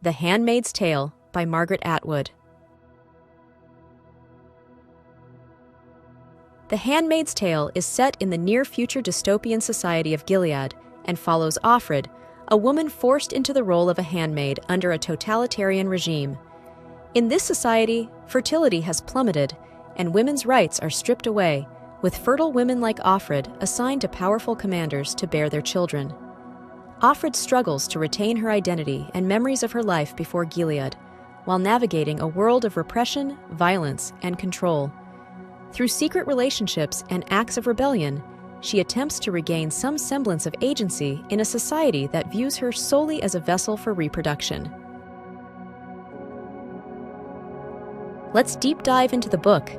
The Handmaid's Tale by Margaret Atwood. The Handmaid's Tale is set in the near-future dystopian society of Gilead and follows Offred, a woman forced into the role of a handmaid under a totalitarian regime. In this society, fertility has plummeted, and women's rights are stripped away, with fertile women like Offred assigned to powerful commanders to bear their children. Offred struggles to retain her identity and memories of her life before Gilead, while navigating a world of repression, violence, and control. Through secret relationships and acts of rebellion, she attempts to regain some semblance of agency in a society that views her solely as a vessel for reproduction. Let's deep dive into the book.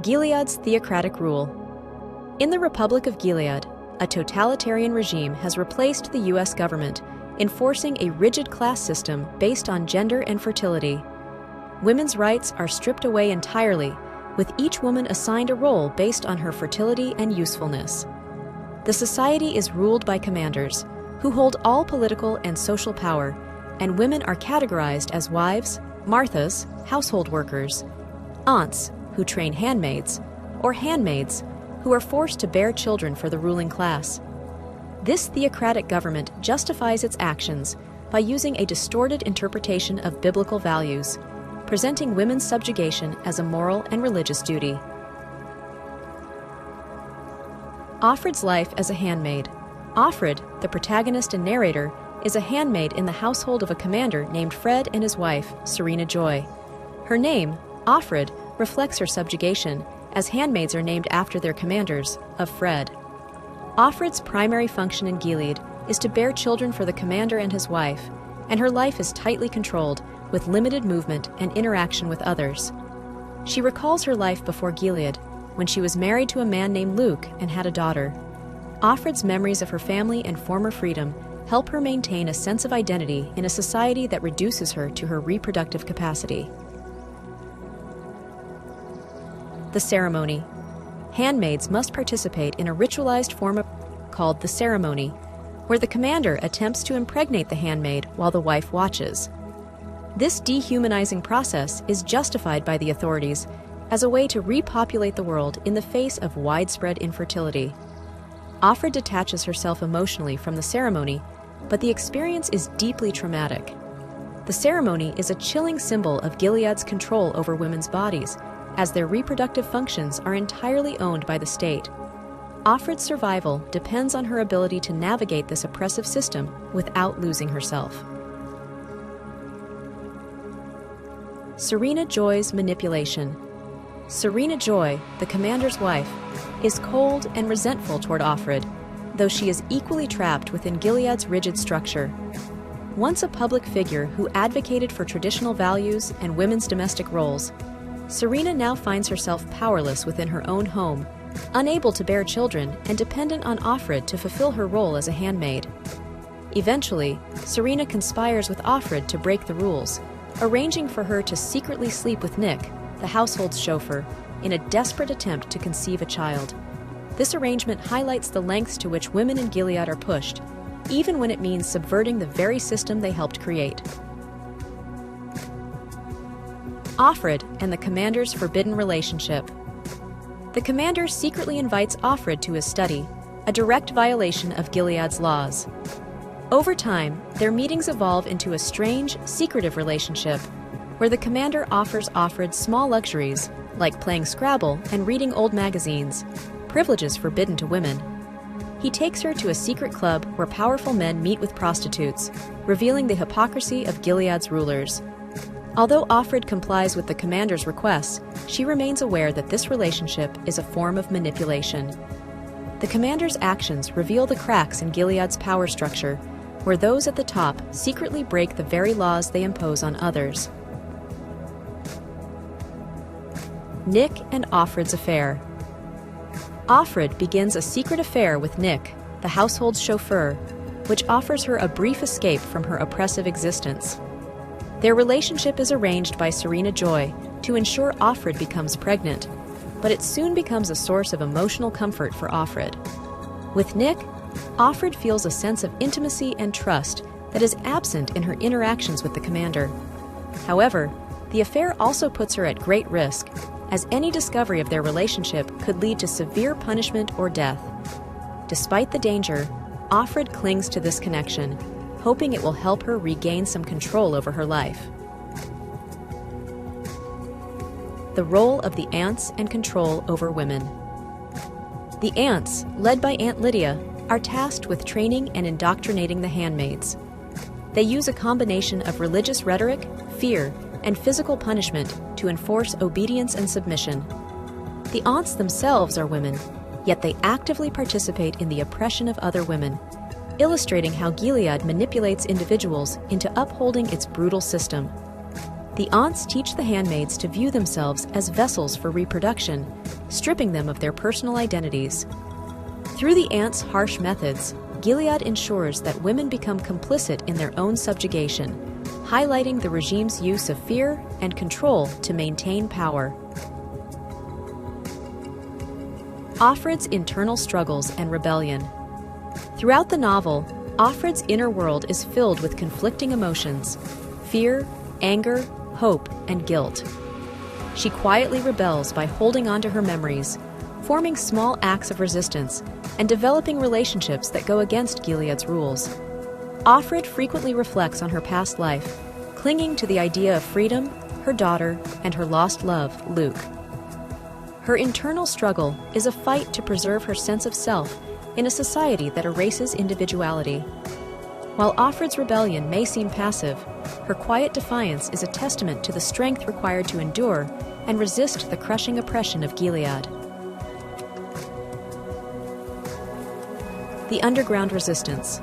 Gilead's theocratic rule. In the Republic of Gilead, a totalitarian regime has replaced the U.S. government, enforcing a rigid class system based on gender and fertility. Women's rights are stripped away entirely, with each woman assigned a role based on her fertility and usefulness. The society is ruled by commanders, who hold all political and social power, and women are categorized as wives, Marthas, household workers, aunts, who train handmaids, or handmaids, who are forced to bear children for the ruling class. This theocratic government justifies its actions by using a distorted interpretation of biblical values, presenting women's subjugation as a moral and religious duty. Offred's life as a handmaid. Offred, the protagonist and narrator, is a handmaid in the household of a commander named Fred and his wife, Serena Joy. Her name, Offred, reflects her subjugation, as handmaids are named after their commanders, of Fred. Offred's primary function in Gilead is to bear children for the commander and his wife, and her life is tightly controlled, with limited movement and interaction with others. She recalls her life before Gilead, when she was married to a man named Luke and had a daughter. Offred's memories of her family and former freedom help her maintain a sense of identity in a society that reduces her to her reproductive capacity. The ceremony. Handmaids must participate in a ritualized form called the ceremony, where the commander attempts to impregnate the handmaid while the wife watches. This dehumanizing process is justified by the authorities as a way to repopulate the world in the face of widespread infertility. Offred detaches herself emotionally from the ceremony, but the experience is deeply traumatic. The ceremony is a chilling symbol of Gilead's control over women's bodies, as their reproductive functions are entirely owned by the state. Offred's survival depends on her ability to navigate this oppressive system without losing herself. Serena Joy's manipulation. Serena Joy, the commander's wife, is cold and resentful toward Offred, though she is equally trapped within Gilead's rigid structure. Once a public figure who advocated for traditional values and women's domestic roles, Serena now finds herself powerless within her own home, unable to bear children and dependent on Offred to fulfill her role as a handmaid. Eventually, Serena conspires with Offred to break the rules, arranging for her to secretly sleep with Nick, the household's chauffeur, in a desperate attempt to conceive a child. This arrangement highlights the lengths to which women in Gilead are pushed, even when it means subverting the very system they helped create. Offred and the commander's forbidden relationship. The commander secretly invites Offred to his study, a direct violation of Gilead's laws. Over time, their meetings evolve into a strange, secretive relationship, where the commander offers Offred small luxuries, like playing Scrabble and reading old magazines, privileges forbidden to women. He takes her to a secret club where powerful men meet with prostitutes, revealing the hypocrisy of Gilead's rulers. Although Offred complies with the commander's requests, she remains aware that this relationship is a form of manipulation. The commander's actions reveal the cracks in Gilead's power structure, where those at the top secretly break the very laws they impose on others. Nick and Offred's affair. Offred begins a secret affair with Nick, the household's chauffeur, which offers her a brief escape from her oppressive existence. Their relationship is arranged by Serena Joy to ensure Offred becomes pregnant, but it soon becomes a source of emotional comfort for Offred. With Nick, Offred feels a sense of intimacy and trust that is absent in her interactions with the commander. However, the affair also puts her at great risk, as any discovery of their relationship could lead to severe punishment or death. Despite the danger, Offred clings to this connection, hoping it will help her regain some control over her life. The role of the aunts and control over women. The aunts, led by Aunt Lydia, are tasked with training and indoctrinating the handmaids. They use a combination of religious rhetoric, fear, and physical punishment to enforce obedience and submission. The aunts themselves are women, yet they actively participate in the oppression of other women, illustrating how Gilead manipulates individuals into upholding its brutal system. The aunts teach the handmaids to view themselves as vessels for reproduction, stripping them of their personal identities. Through the aunts' harsh methods, Gilead ensures that women become complicit in their own subjugation, highlighting the regime's use of fear and control to maintain power. Offred's internal struggles and rebellion. Throughout the novel, Offred's inner world is filled with conflicting emotions: fear, anger, hope, and guilt. She quietly rebels by holding on to her memories, forming small acts of resistance, and developing relationships that go against Gilead's rules. Offred frequently reflects on her past life, clinging to the idea of freedom, her daughter, and her lost love, Luke. Her internal struggle is a fight to preserve her sense of self in a society that erases individuality. While Offred's rebellion may seem passive, her quiet defiance is a testament to the strength required to endure and resist the crushing oppression of Gilead. The underground resistance.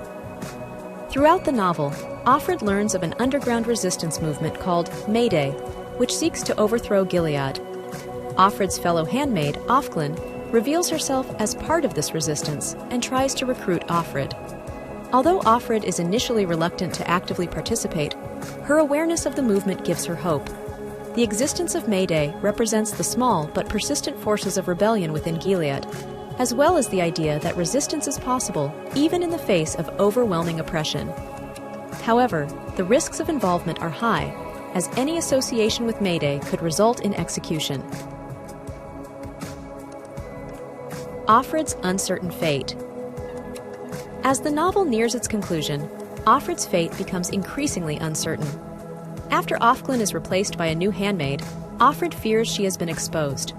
Throughout the novel, Offred learns of an underground resistance movement called Mayday, which seeks to overthrow Gilead. Offred's fellow handmaid, Ofglin, reveals herself as part of this resistance and tries to recruit Offred. Although Offred is initially reluctant to actively participate, her awareness of the movement gives her hope. The existence of Mayday represents the small but persistent forces of rebellion within Gilead, as well as the idea that resistance is possible even in the face of overwhelming oppression. However, the risks of involvement are high, as any association with Mayday could result in execution. Offred's uncertain fate. As the novel nears its conclusion, Offred's fate becomes increasingly uncertain. After Ofglin is replaced by a new handmaid, Offred fears she has been exposed.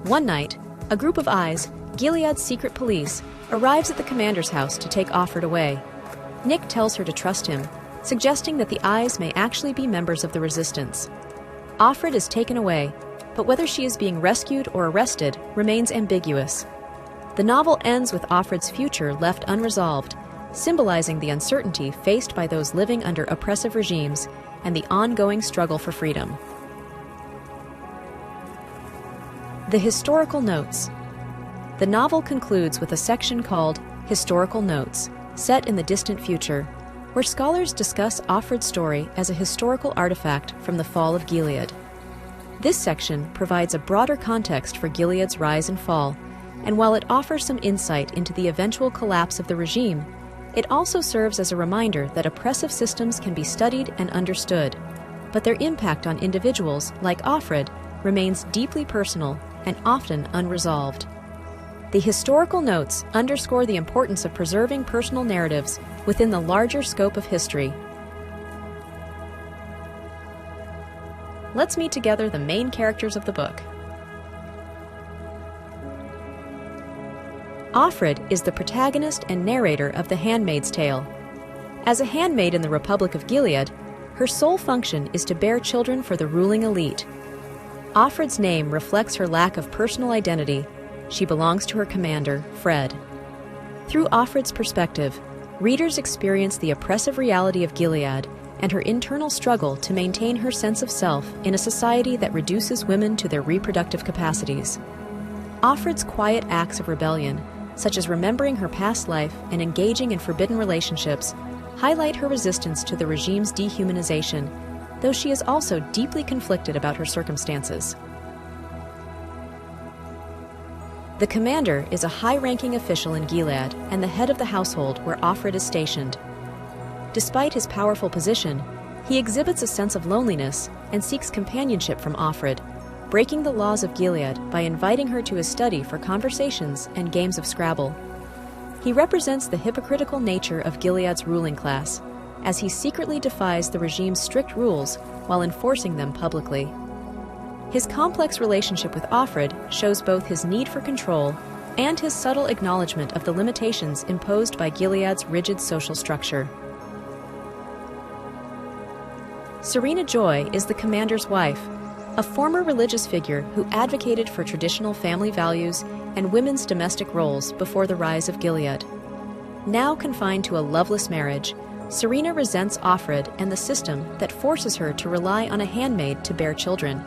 One night, a group of eyes, Gilead's secret police, arrives at the commander's house to take Offred away. Nick tells her to trust him, suggesting that the eyes may actually be members of the resistance. Offred is taken away, but whether she is being rescued or arrested remains ambiguous. The novel ends with Offred's future left unresolved, symbolizing the uncertainty faced by those living under oppressive regimes and the ongoing struggle for freedom. The historical notes. The novel concludes with a section called Historical Notes, set in the distant future, where scholars discuss Offred's story as a historical artifact from the fall of Gilead. This section provides a broader context for Gilead's rise and fall, and while it offers some insight into the eventual collapse of the regime, it also serves as a reminder that oppressive systems can be studied and understood, but their impact on individuals, like Offred, remains deeply personal and often unresolved. The historical notes underscore the importance of preserving personal narratives within the larger scope of history. Let's meet together the main characters of the book. Offred is the protagonist and narrator of The Handmaid's Tale. As a handmaid in the Republic of Gilead, her sole function is to bear children for the ruling elite. Offred's name reflects her lack of personal identity. She belongs to her commander, Fred. Through Offred's perspective, readers experience the oppressive reality of Gilead and her internal struggle to maintain her sense of self in a society that reduces women to their reproductive capacities. Offred's quiet acts of rebellion, such as remembering her past life and engaging in forbidden relationships, highlight her resistance to the regime's dehumanization, though she is also deeply conflicted about her circumstances. The commander is a high-ranking official in Gilead and the head of the household where Offred is stationed. Despite his powerful position, he exhibits a sense of loneliness and seeks companionship from Offred, breaking the laws of Gilead by inviting her to his study for conversations and games of Scrabble. He represents the hypocritical nature of Gilead's ruling class, as he secretly defies the regime's strict rules while enforcing them publicly. His complex relationship with Offred shows both his need for control and his subtle acknowledgement of the limitations imposed by Gilead's rigid social structure. Serena Joy is the commander's wife, a former religious figure who advocated for traditional family values and women's domestic roles before the rise of Gilead. Now confined to a loveless marriage, Serena resents Offred and the system that forces her to rely on a handmaid to bear children.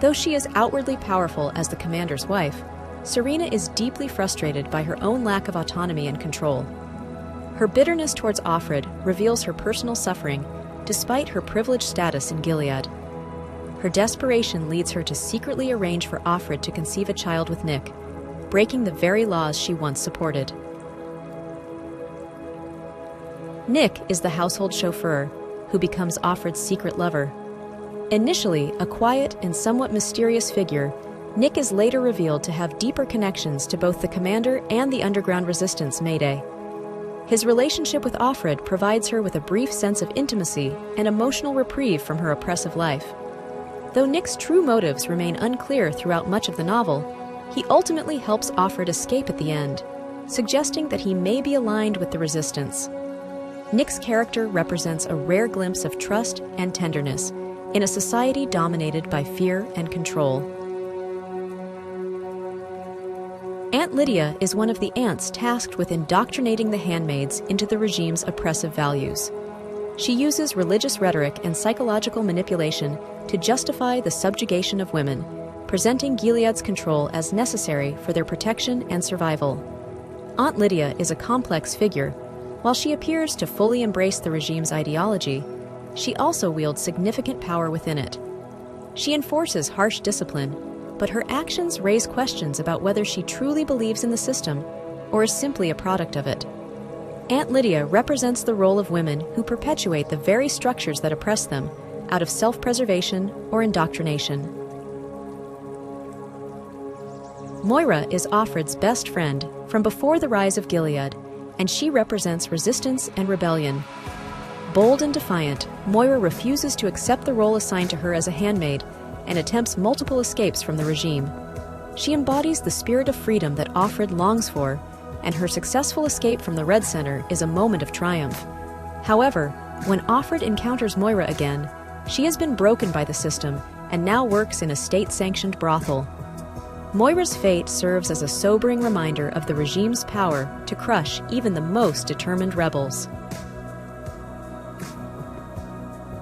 Though she is outwardly powerful as the commander's wife, Serena is deeply frustrated by her own lack of autonomy and control. Her bitterness towards Offred reveals her personal suffering, despite her privileged status in Gilead. Her desperation leads her to secretly arrange for Offred to conceive a child with Nick, breaking the very laws she once supported. Nick is the household chauffeur, who becomes Offred's secret lover. Initially a quiet and somewhat mysterious figure, Nick is later revealed to have deeper connections to both the commander and the underground resistance Mayday. His relationship with Offred provides her with a brief sense of intimacy and emotional reprieve from her oppressive life. Though Nick's true motives remain unclear throughout much of the novel, he ultimately helps Offred escape at the end, suggesting that he may be aligned with the resistance. Nick's character represents a rare glimpse of trust and tenderness in a society dominated by fear and control. Aunt Lydia is one of the aunts tasked with indoctrinating the handmaids into the regime's oppressive values. She uses religious rhetoric and psychological manipulation to justify the subjugation of women, presenting Gilead's control as necessary for their protection and survival. Aunt Lydia is a complex figure. While she appears to fully embrace the regime's ideology, she also wields significant power within it. She enforces harsh discipline, but her actions raise questions about whether she truly believes in the system or is simply a product of it. Aunt Lydia represents the role of women who perpetuate the very structures that oppress them out of self-preservation or indoctrination. Moira is Offred's best friend from before the rise of Gilead, and she represents resistance and rebellion. Bold and defiant, Moira refuses to accept the role assigned to her as a handmaid and attempts multiple escapes from the regime. She embodies the spirit of freedom that Offred longs for, and her successful escape from the Red Center is a moment of triumph. However, when Offred encounters Moira again, she has been broken by the system and now works in a state-sanctioned brothel. Moira's fate serves as a sobering reminder of the regime's power to crush even the most determined rebels.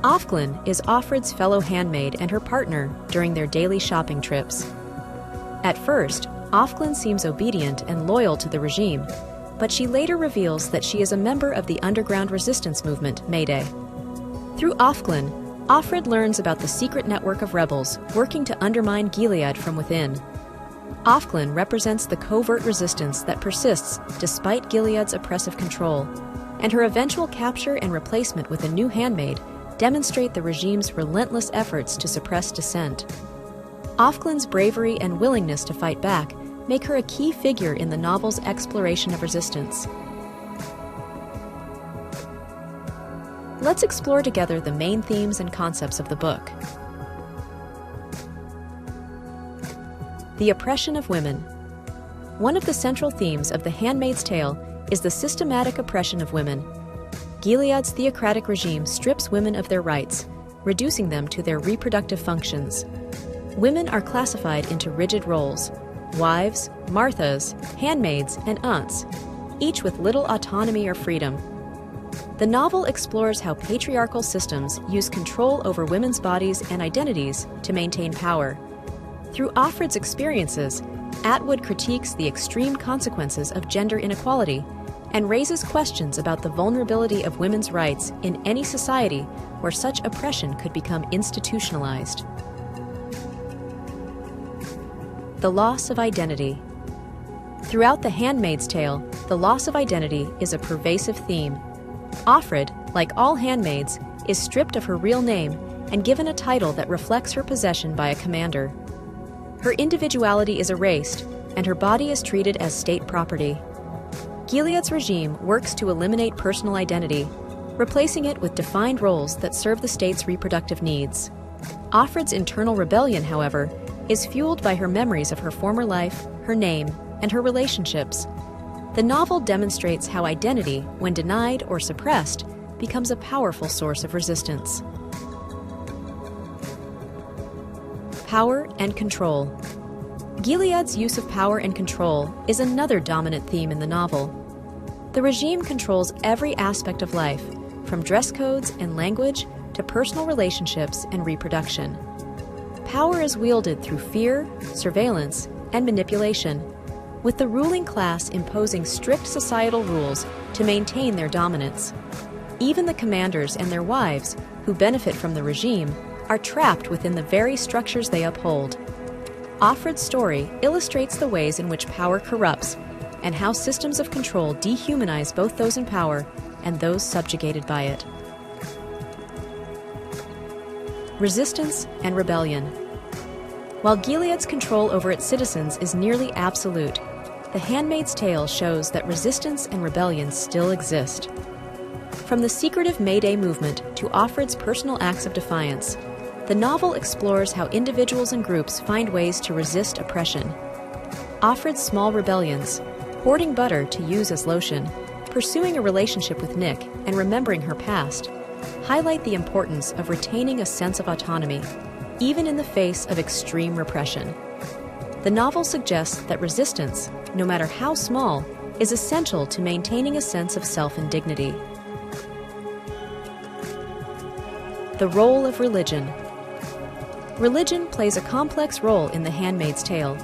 Ofglin is Offred's fellow handmaid and her partner during their daily shopping trips. At first, Ofglin seems obedient and loyal to the regime, but she later reveals that she is a member of the underground resistance movement, Mayday. Through Ofglin, Offred learns about the secret network of rebels working to undermine Gilead from within. Ofglin represents the covert resistance that persists despite Gilead's oppressive control, and her eventual capture and replacement with a new handmaid demonstrate the regime's relentless efforts to suppress dissent. Ofglin's bravery and willingness to fight back make her a key figure in the novel's exploration of resistance. Let's explore together the main themes and concepts of the book. The oppression of women. One of the central themes of The Handmaid's Tale is the systematic oppression of women. Gilead's theocratic regime strips women of their rights, reducing them to their reproductive functions. Women are classified into rigid roles: wives, Marthas, handmaids, and aunts, each with little autonomy or freedom. The novel explores how patriarchal systems use control over women's bodies and identities to maintain power. Through Offred's experiences, Atwood critiques the extreme consequences of gender inequality and raises questions about the vulnerability of women's rights in any society where such oppression could become institutionalized. The loss of identity. Throughout The Handmaid's Tale, the loss of identity is a pervasive theme. Offred, like all handmaids, is stripped of her real name and given a title that reflects her possession by a commander. Her individuality is erased, and her body is treated as state property. Gilead's regime works to eliminate personal identity, replacing it with defined roles that serve the state's reproductive needs. Offred's internal rebellion, however, is fueled by her memories of her former life, her name, and her relationships. The novel demonstrates how identity, when denied or suppressed, becomes a powerful source of resistance. Power and control. Gilead's use of power and control is another dominant theme in the novel. The regime controls every aspect of life, from dress codes and language to personal relationships and reproduction. Power is wielded through fear, surveillance, and manipulation, with the ruling class imposing strict societal rules to maintain their dominance. Even the commanders and their wives, who benefit from the regime, are trapped within the very structures they uphold. Offred's story illustrates the ways in which power corrupts and how systems of control dehumanize both those in power and those subjugated by it. Resistance and rebellion. While Gilead's control over its citizens is nearly absolute, The Handmaid's Tale shows that resistance and rebellion still exist. From the secretive May Day movement to Offred's personal acts of defiance, the novel explores how individuals and groups find ways to resist oppression. Offred's small rebellions, hoarding butter to use as lotion, pursuing a relationship with Nick, and remembering her past, highlight the importance of retaining a sense of autonomy, even in the face of extreme repression. The novel suggests that resistance, no matter how small, is essential to maintaining a sense of self and dignity. The role of religion. Religion plays a complex role in The Handmaid's Tale.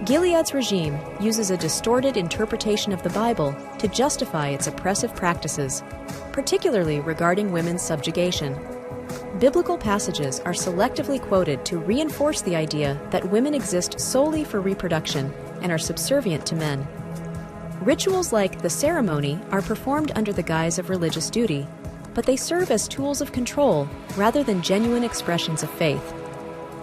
Gilead's regime uses a distorted interpretation of the Bible to justify its oppressive practices, particularly regarding women's subjugation. Biblical passages are selectively quoted to reinforce the idea that women exist solely for reproduction and are subservient to men. Rituals like the ceremony are performed under the guise of religious duty, but they serve as tools of control rather than genuine expressions of faith.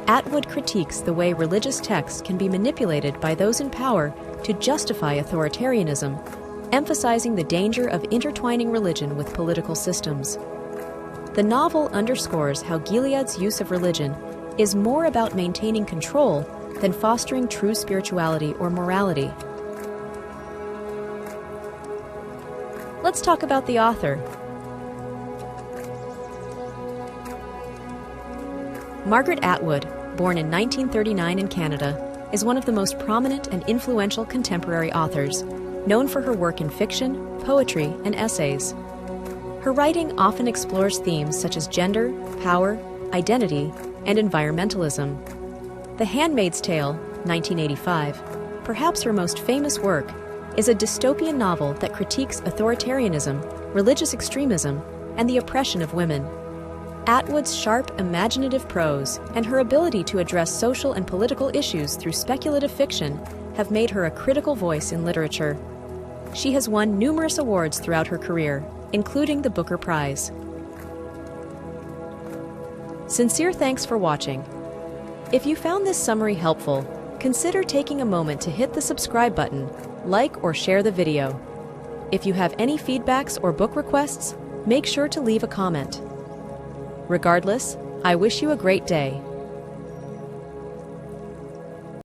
Atwood critiques the way religious texts can be manipulated by those in power to justify authoritarianism, emphasizing the danger of intertwining religion with political systems. The novel underscores how Gilead's use of religion is more about maintaining control than fostering true spirituality or morality. Let's talk about the author. Margaret Atwood, born in 1939 in Canada, is one of the most prominent and influential contemporary authors, known for her work in fiction, poetry, and essays. Her writing often explores themes such as gender, power, identity, and environmentalism. The Handmaid's Tale, 1985, perhaps her most famous work, is a dystopian novel that critiques authoritarianism, religious extremism, and the oppression of women. Atwood's sharp, imaginative prose and her ability to address social and political issues through speculative fiction have made her a critical voice in literature. She has won numerous awards throughout her career, including the Booker Prize. Sincere thanks for watching. If you found this summary helpful, consider taking a moment to hit the subscribe button, like or share the video. If you have any feedbacks or book requests, make sure to leave a comment. Regardless, I wish you a great day.